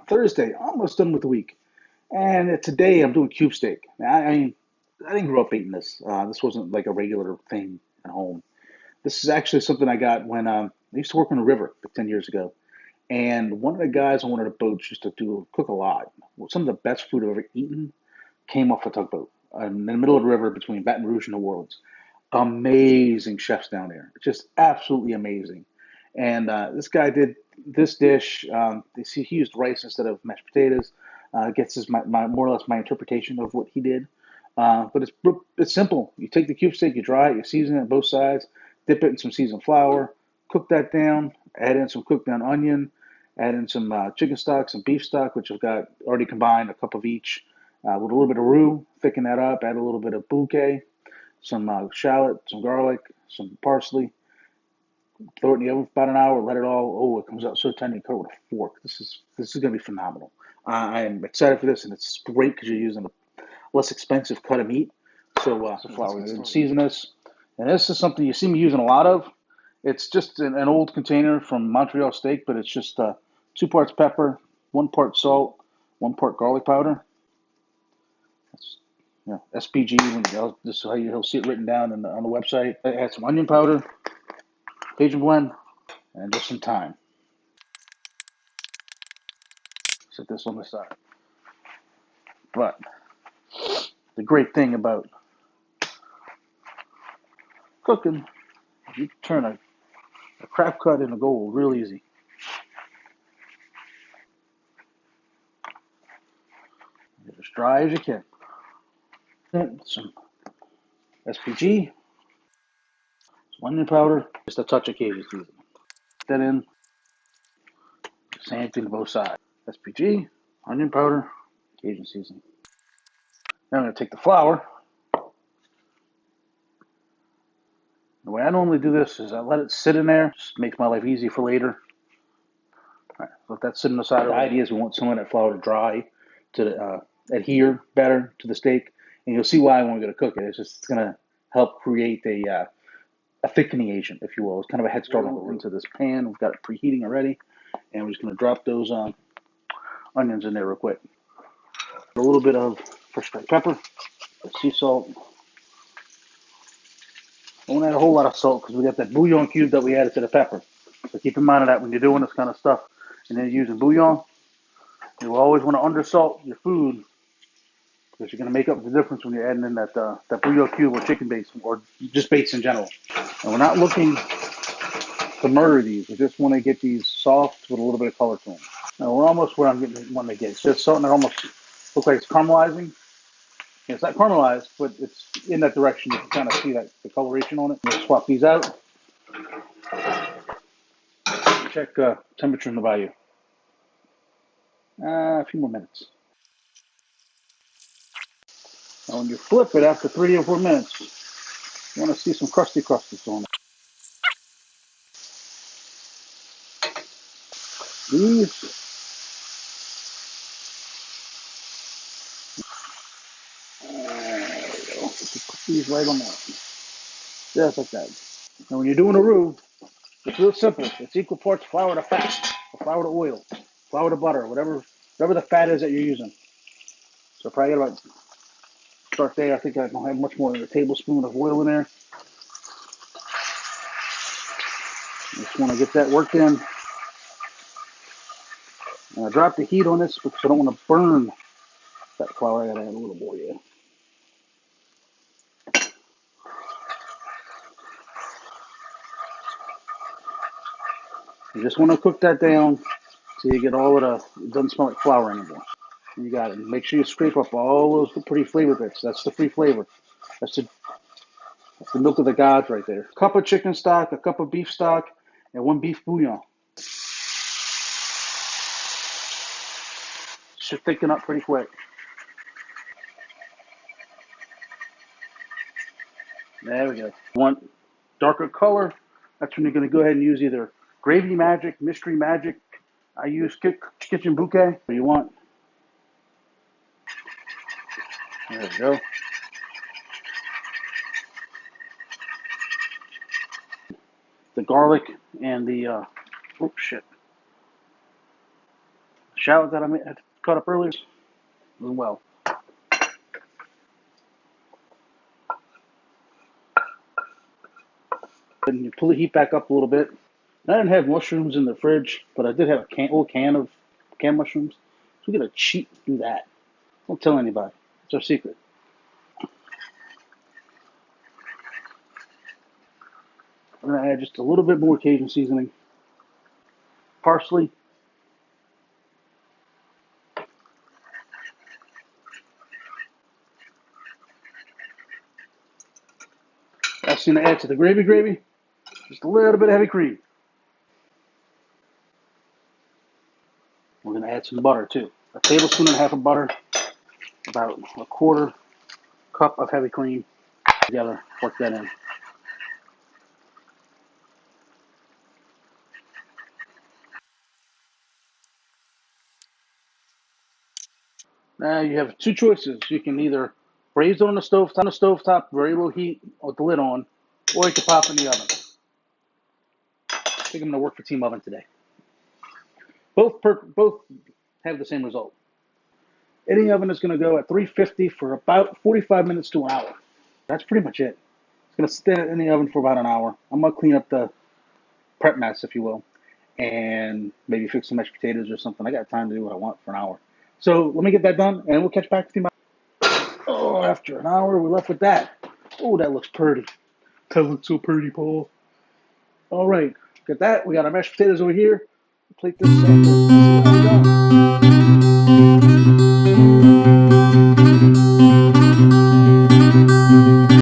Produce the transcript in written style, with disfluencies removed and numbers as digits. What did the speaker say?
Thursday, almost done with the week. And today I'm doing cube steak. I didn't grow up eating this. This wasn't like a regular thing at home. This is actually something I got when I used to work on the river like 10 years ago. And one of the guys on one of the boats used to cook a lot. Some of the best food I've ever eaten came off a tugboat in the middle of the river between Baton Rouge and New Orleans. Amazing chefs down there, just absolutely amazing. And this guy did this dish. He used rice instead of mashed potatoes. Gets his my more or less my interpretation of what he did. But it's simple. You take the cube steak, you dry it, you season it on both sides, dip it in some seasoned flour, cook that down, add in some cooked down onion, add in some chicken stock, some beef stock, which I've got already combined, a cup of each, with a little bit of roux, thicken that up, add a little bit of bouquet, some shallot, some garlic, some parsley, throw it in the oven for about an hour, let it all, oh, it comes out so tender, you cut it with a fork. This is going to be phenomenal. I am excited for this, and it's great because you're using a less expensive cut of meat. So flour, we're going to season this. And this is something you see me using a lot of. It's just an old container from Montreal Steak, but it's just 2 parts pepper, 1 part salt, 1 part garlic powder. That's, SPG. This is how you'll see it written down on the website. I add some onion powder, Cajun blend, and just some thyme. Set this on the side. But the great thing about cooking, you can turn a crap cut into gold real easy. Get as dry as you can. Some SPG, some onion powder, just a touch of Cajun seasoning. Put that in. Same thing to both sides. SPG, onion powder, Cajun seasoning. Then I'm going to take the flour. The way I normally do this is I let it sit in there. Just makes my life easy for later. All right, let that sit on the side. The idea is we want some of that flour to dry, to adhere better to the steak. And you'll see why when we're going to cook it. It's going to help create a thickening agent, if you will. It's kind of a head start into this pan. We've got it preheating already. And we're just going to drop those onions in there real quick. A little bit of fresh red pepper, sea salt. I won't add a whole lot of salt because we got that bouillon cube that we added to the pepper. So keep in mind of that when you're doing this kind of stuff and then using bouillon. You will always want to undersalt your food because you're going to make up the difference when you're adding in that bouillon cube or chicken base or just base in general. And we're not looking to murder these. We just want to get these soft with a little bit of color to them. Now we're almost where I'm wanting to get. It's just starting to almost look like it's caramelizing. It's not caramelized, but it's in that direction. You can kind of see that the coloration on it. We'll swap these out. Check temperature in the bayou. A few more minutes. Now when you flip it after 3 or 4 minutes, you want to see some crusties on it. These put these right on there. Just like that. Now when you're doing a roux, it's real simple. It's equal parts flour to fat, or flour to oil, flour to butter, whatever the fat is that you're using. So probably got about start there. I think I don't have much more than a tablespoon of oil in there. Just want to get that worked in. And I drop the heat on this because I don't want to burn that flour. I gotta add a little more, yeah. You just want to cook that down so you get all of it doesn't smell like flour anymore. You got it. Make sure you scrape up all those pretty flavor bits. That's the free flavor. That's the milk of the gods right there. A cup of chicken stock, a cup of beef stock, and 1 beef bouillon. Should thicken up pretty quick. There we go. Want darker color? That's when you're going to go ahead and use either Gravy Magic, Mystery Magic. I use Kitchen Bouquet. What you want? There we go. The garlic and the shallot that I had cut up earlier as well. And you pull the heat back up a little bit. I didn't have mushrooms in the fridge, but I did have a old can of canned mushrooms. So we're gonna cheat do that. Don't tell anybody. It's our secret. I'm gonna add just a little bit more Cajun seasoning, parsley, that's gonna add to the gravy. Just a little bit of heavy cream. We're gonna add some butter too. A tablespoon and a half of butter, about a quarter cup of heavy cream. Together, work that in. Now you have two choices. You can either braise it on the stove top, very low heat with the lid on, or you can pop in the oven. I think I'm gonna work for Team Oven today. Both have the same result. Any oven is gonna go at 350 for about 45 minutes to an hour. That's pretty much it. It's gonna sit in the oven for about an hour. I'm gonna clean up the prep mess, if you will, and maybe fix some mashed potatoes or something. I got time to do what I want for an hour. So let me get that done, and we'll catch back to you. Oh, after an hour, we're left with that. Oh, that looks pretty. That looks so pretty, Paul. All right, got that. We got our mashed potatoes over here. Plate this up.